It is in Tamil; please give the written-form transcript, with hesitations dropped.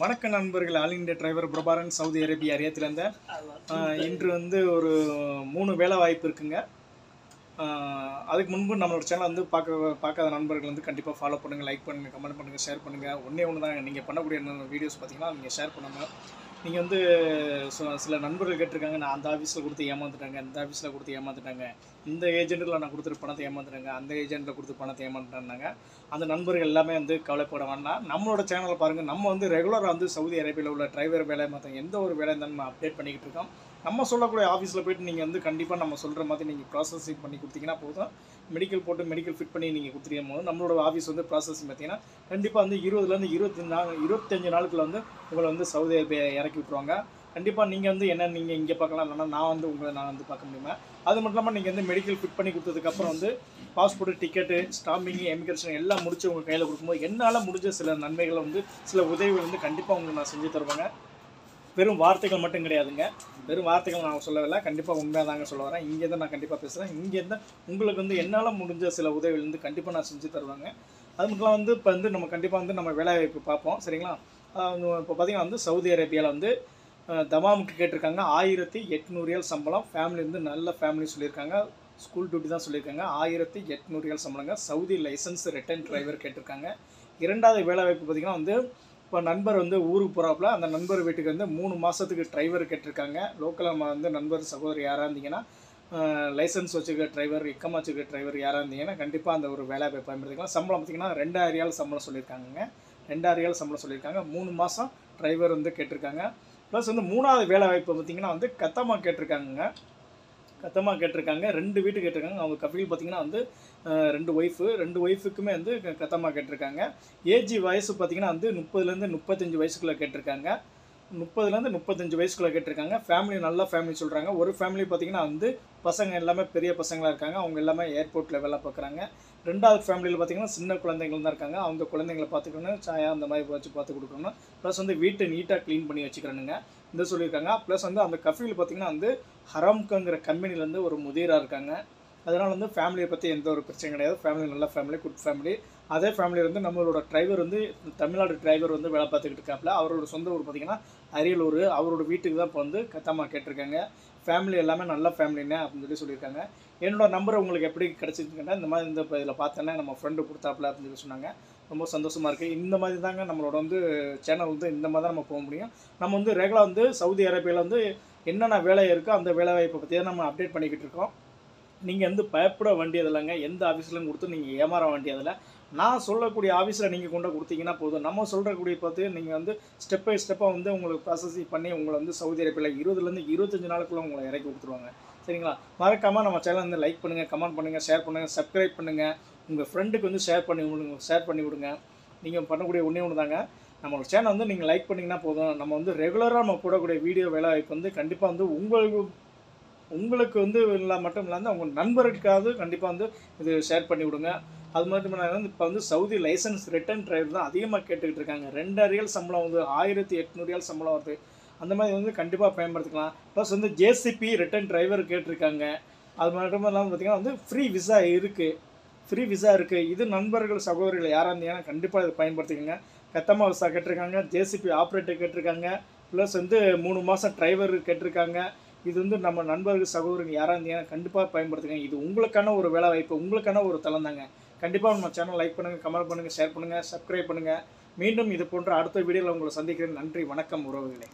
வணக்க நண்பர்கள். All India driver Prabaran, Saudi Arabia ரியத்திலேருந்து. இன்று வந்து ஒரு 3 வேலை வாய்ப்பு இருக்குங்க. அதுக்கு முன்பு நம்மளோட சேனல் வந்து பார்க்காத நண்பர்கள் வந்து கண்டிப்பாக ஃபாலோ பண்ணுங்கள், லைக் பண்ணுங்கள், கமெண்ட் பண்ணுங்கள், ஷேர் பண்ணுங்கள். ஒன்று தான் நீங்கள் பண்ணக்கூடிய வீடியோஸ் பார்த்தீங்கன்னா நீங்கள் ஷேர் பண்ணுங்கள். நீங்கள் வந்து சில நண்பர்கள் கேட்டிருக்காங்க, நான் அந்த ஆஃபீஸில் கொடுத்து ஏமாந்துட்டாங்க, இந்த ஆஃபீஸில் கொடுத்து ஏமாந்துட்டாங்க, இந்த ஏஜென்ட்டில் நான் கொடுத்துட்டு பணத்தை ஏமாந்துட்டாங்க, அந்த ஏஜென்ட்டில் கொடுத்து பணத்தை ஏமாந்துட்டாங்க. அந்த நண்பர்கள் எல்லாமே வந்து கவலைப்பட வேண்டாம். நம்மளோட சேனலை பாருங்கள். நம்ம வந்து ரெகுலராக வந்து சவுதி அரேபியாவில் உள்ள டிரைவர் வேலை மற்ற எந்த ஒரு வேலை இருந்தாலும் நம்ம அப்டேட் பண்ணிக்கிட்டு இருக்கோம். நம்ம சொல்லக்கூடிய ஆஃபீஸில் போய்ட்டு நீங்கள் வந்து கண்டிப்பாக நம்ம சொல்கிற மாதிரி நீங்கள் ப்ராசஸிங் பண்ணி கொடுத்தீங்கன்னா போதும். மெடிக்கல் போட்டு மெடிக்கல் ஃபிட் பண்ணி நீங்கள் கொடுத்துருக்கும் போது நம்மளோட ஆஃபீஸ் வந்து ப்ராசஸிங் பார்த்தீங்கன்னா கண்டிப்பாக வந்து 20லேருந்து 25 நாளுக்குள்ள வந்து உங்களை வந்து சவுதி அரேபியா இறக்கி விட்ருவாங்க. கண்டிப்பாக நீங்கள் வந்து என்ன நீங்கள் இங்கே பார்க்கலாம், இல்லைனா நான் வந்து பார்க்க முடியுமா. அது மட்டும் இல்லாமல் நீங்கள் வந்து மெடிக்கல் ஃபிட் பண்ணி கொடுத்ததுக்கப்புறம் வந்து பாஸ்போர்ட்டு, டிக்கெட்டு, ஸ்டாம்பிங்கு, எமிக்ரேஷன் எல்லாம் முடிச்சு உங்கள் கையில் கொடுக்கும்போது என்னால் முடிஞ்ச சில நன்மைகளை வந்து சில உதவிகள் வந்து கண்டிப்பாக உங்களுக்கு நான் செஞ்சு தருவாங்க. வெறும் வார்த்தைகள் மட்டும் கிடையாதுங்க. வெறும் வார்த்தைகள் நான் சொல்லவில்லை, கண்டிப்பாக உண்மையாக தாங்க சொல்ல வரேன். இங்கேருந்து நான் கண்டிப்பாக பேசுகிறேன். இங்கேருந்து உங்களுக்கு வந்து என்னால் முடிஞ்ச சில உதவிகள் வந்து கண்டிப்பாக நான் செஞ்சு தருவாங்க. அது மட்டும் வந்து இப்போ வந்து நம்ம கண்டிப்பாக வந்து நம்ம வேலைவாய்ப்பு பார்ப்போம், சரிங்களா. இப்போ பார்த்திங்கன்னா வந்து சவுதி அரேபியாவில் வந்து தமாமுக்கு கேட்டிருக்காங்க 1800 ரியால் சம்பளம். ஃபேமிலி வந்து நல்ல ஃபேமிலி சொல்லியிருக்காங்க. ஸ்கூல் டியூட்டி தான் சொல்லியிருக்காங்க. 1800 ரியால் சம்பளங்க. சவுதி லைசன்ஸ் ரிட்டர்ன் டிரைவர் கேட்டிருக்காங்க. இரண்டாவது வேலைவாய்ப்பு பார்த்திங்கன்னா வந்து இப்போ நண்பர் வந்து ஊருக்கு போகிறாப்புல, அந்த நண்பர் வீட்டுக்கு வந்து 3 மாதத்துக்கு டிரைவர் கேட்டிருக்காங்க. லோக்கலில் வந்து நண்பர் சகோதரி யாராக இருந்தீங்கன்னா, லைசன்ஸ் வச்சுருக்க டிரைவர், இக்கமா வச்சுருக்க டிரைவர் யாராக இருந்தீங்கன்னா கண்டிப்பாக அந்த ஒரு வேலை பயன்படுத்திக்கலாம். சம்பளம் பார்த்திங்கன்னா 2000 ரியால் சம்பளம் சொல்லியிருக்காங்க. 2000 ரியால் சம்பளம் சொல்லியிருக்காங்க. 3 மாதம் டிரைவர் வந்து கேட்டிருக்காங்க. ப்ளஸ் வந்து 3வது வேலை வாய்ப்பு பார்த்திங்கன்னா வந்து கத்தமா கேட்டிருக்காங்க. 2 வீட்டு கேட்டிருக்காங்க. அவங்க கஃபீல் பார்த்திங்கன்னா வந்து 2 ஒய்ஃபுக்குமே வந்து கத்தமா கேட்டிருக்காங்க. ஏஜ் வயசு பார்த்திங்கன்னா வந்து 30லேருந்து 35 வயசுக்குள்ளே கேட்டிருக்காங்க. 30லேருந்து 35 வயசுக்குள்ளே கேட்டிருக்காங்க. ஃபேமிலி நல்ல ஃபேமிலி சொல்கிறாங்க. ஒரு ஃபேமிலி பார்த்திங்கன்னா வந்து பசங்க எல்லாமே பெரிய பசங்களாக இருக்காங்க. அவங்க எல்லாமே ஏர்போர்ட்டில் வேலை பார்க்குறாங்க. 2வது ஃபேமிலியில் பார்த்திங்கன்னா சின்ன குழந்தைங்கள் தான் இருக்காங்க. அவங்க குழந்தைங்களை பார்த்துக்கணும், சாயா அந்த மாதிரி வச்சு பார்த்து கொடுக்கணும். ப்ளஸ் வந்து வீட்டை நீட்டாக க்ளீன் பண்ணி வச்சுக்கிறனுங்க இந்த சொல்லியிருக்காங்க. ப்ளஸ் வந்து அந்த கஃபீல் பார்த்திங்கன்னா வந்து ஹராம்கங்கிற கம்பெனிலேருந்து ஒரு முதிராக இருக்காங்க. அதனால் வந்து ஃபேமிலியை பற்றி எந்த ஒரு பிரச்சனையும் கிடையாது. ஃபேமிலி நல்ல ஃபேமிலி, குட் ஃபேமிலி. அதே ஃபேமிலி வந்து நம்மளோட டிரைவர் வந்து தமிழ்நாடு டிரைவர் வந்து வேலை பார்த்துக்கிட்டு இருக்காப்புல. அவரோட சொந்த ஊர் பார்த்திங்கன்னா அரியலூர். அவரோட வீட்டுக்கு தான் இப்போ வந்து கத்தமா கேட்டிருக்காங்க. ஃபேமிலி எல்லாமே நல்ல ஃபேமிலின்னு அப்படின்னு சொல்லியிருக்காங்க. என்னோட நம்பர் உங்களுக்கு எப்படி கிடச்சிருக்குன்னா இந்த மாதிரி இந்த இதில் பார்த்தேன்னா நம்ம ஃப்ரெண்டு கொடுத்தாப்புல அப்படின்னு சொன்னாங்க. ரொம்ப சந்தோஷமாக இருக்குது. இந்த மாதிரி தாங்க நம்மளோட வந்து சேனல் வந்து இந்த மாதிரி தான் நம்ம போக முடியும். நம்ம வந்து ரெகுலராக வந்து சவுதி அரேபியாவில் வந்து என்னென்ன வேலை இருக்கோ அந்த வேலை வாய்ப்பை பற்றி தான் நம்ம அப்டேட் பண்ணிக்கிட்டு இருக்கோம். நீங்கள் வந்து பயப்பட வேண்டியதில்லைங்க. எந்த ஆஃபீஸ்லையும் கொடுத்து நீங்கள் ஏமாற வேண்டியதில்லை. நான் சொல்லக்கூடிய ஆஃபீஸில் நீங்கள் கொண்டு கொடுத்தீங்கன்னா போதும். நம்ம சொல்கிறக்கூடிய பார்த்து நீங்கள் வந்து ஸ்டெப் பை ஸ்டெப்பாக வந்து உங்களுக்கு ப்ராசஸிங் பண்ணி உங்களை வந்து சவுதி அரேபியாவில் 20லேருந்து 25 நாளுக்குள்ளே உங்களை இறக்கி கொடுத்துருவாங்க, சரிங்களா. மறக்காமல் நம்ம சேனல் வந்து லைக் பண்ணுங்கள், கமெண்ட் பண்ணுங்கள், ஷேர் பண்ணுங்கள், சப்ஸ்கிரைப் பண்ணுங்கள். உங்கள் ஃப்ரெண்டுக்கு வந்து ஷேர் பண்ணி விடுங்க. நீங்கள் பண்ணக்கூடிய ஒன்று தாங்க. நம்மளோட சேனல் வந்து நீங்கள் லைக் பண்ணிங்கன்னா போதும். நம்ம வந்து ரெகுலராக நம்ம போடக்கூடிய வீடியோ வேலை வாய்ப்பு வந்து கண்டிப்பாக வந்து உங்களுக்கு வந்து மட்டும் இல்லாமல் உங்கள் நண்பருக்காவது கண்டிப்பாக வந்து இது ஷேர் பண்ணி விடுங்க. அது மட்டும் இல்லாமல் இப்போ வந்து சவுதி லைசன்ஸ் ரிட்டர்ன் டிரைவர் தான் அதிகமாக கேட்டுக்கிட்டு இருக்காங்க. 2000 ரியால் சம்பளம் வந்து 1800 ரியால் சம்பளம் வருது. அந்த மாதிரி வந்து கண்டிப்பாக பயன்படுத்திக்கலாம். ப்ளஸ் வந்து ஜேசிபி ரிட்டர்ன் டிரைவர் கேட்டிருக்காங்க. அது மட்டும் இல்லாமல் பார்த்திங்கன்னா வந்து ஃப்ரீ விசா இருக்குது. இது நண்பர்கள் சகோதரிகள் யாராக இருந்தீங்கன்னா கண்டிப்பாக இதை பயன்படுத்திக்கோங்க. கத்தமா விசா கேட்டிருக்காங்க, ஜேசிபி ஆப்ரேட்டர் கேட்டிருக்காங்க, ப்ளஸ் வந்து 3 மாதம் டிரைவர் கேட்டிருக்காங்க. இது வந்து நம்ம நண்பர்கள் சகோதரர்கள் யாராக இருந்தீங்கன்னா கண்டிப்பாக பயன்படுத்துங்க. இது உங்களுக்கான ஒரு வேலை வாய்ப்பு, உங்களுக்கான ஒரு தளம் தாங்க. கண்டிப்பாக நம்ம சேனல் லைக் பண்ணுங்கள், கமெண்ட் பண்ணுங்கள், ஷேர் பண்ணுங்கள், சப்ஸ்கிரைப் பண்ணுங்கள். மீண்டும் இது போன்ற அடுத்த வீடியோவில் உங்களை சந்திக்கிறேன். நன்றி, வணக்கம் உறவுகளே.